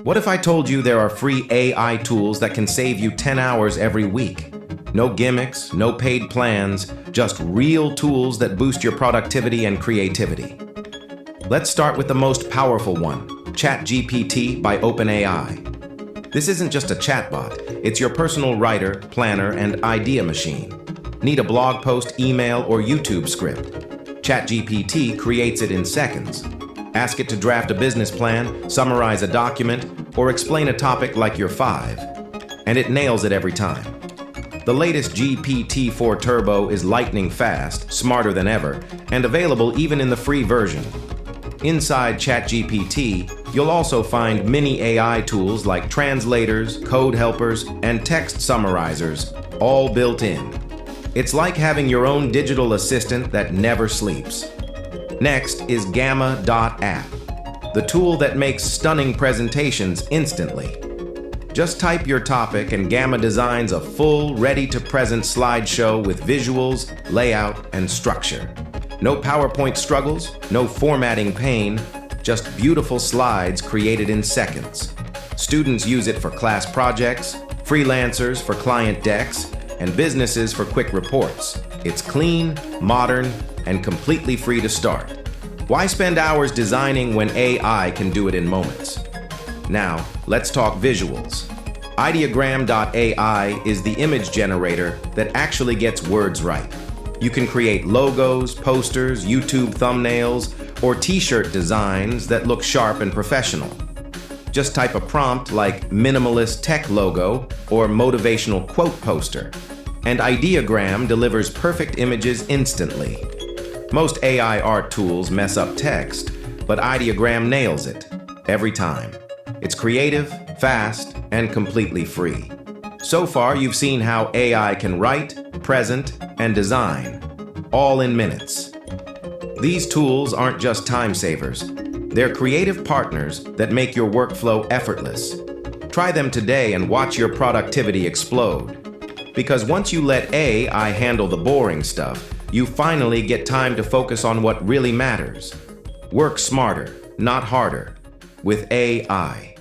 What if I told you there are free AI tools that can save you 10 hours every week? No gimmicks, no paid plans, just real tools that boost your productivity and creativity. Let's start with the most powerful one, ChatGPT by OpenAI. This isn't just a chatbot, it's your personal writer, planner, and idea machine. Need a blog post, email, or YouTube script? ChatGPT creates it in seconds. Ask it to draft a business plan, summarize a document, or explain a topic like you're 5, and it nails it every time. The latest GPT-4 Turbo is lightning fast, smarter than ever, and available even in the free version. Inside ChatGPT, you'll also find mini AI tools like translators, code helpers, and text summarizers, all built in. It's like having your own digital assistant that never sleeps. Next is Gamma.app, the tool that makes stunning presentations instantly. Just type your topic and Gamma designs a full, ready-to-present slideshow with visuals, layout, and structure. No PowerPoint struggles, no formatting pain, just beautiful slides created in seconds. Students use it for class projects, freelancers for client decks, and businesses for quick reports. It's clean, modern, and completely free to start. Why spend hours designing when AI can do it in moments? Now, let's talk visuals. Ideogram.ai is the image generator that actually gets words right. You can create logos, posters, YouTube thumbnails, or t-shirt designs that look sharp and professional. Just type a prompt like minimalist tech logo or motivational quote poster, and Ideogram delivers perfect images instantly. Most AI art tools mess up text, but Ideogram nails it every time. It's creative, fast, and completely free. So far, you've seen how AI can write, present, and design, all in minutes. These tools aren't just time savers. They're creative partners that make your workflow effortless. Try them today and watch your productivity explode. Because once you let AI handle the boring stuff, you finally get time to focus on what really matters. Work smarter, not harder, with AI.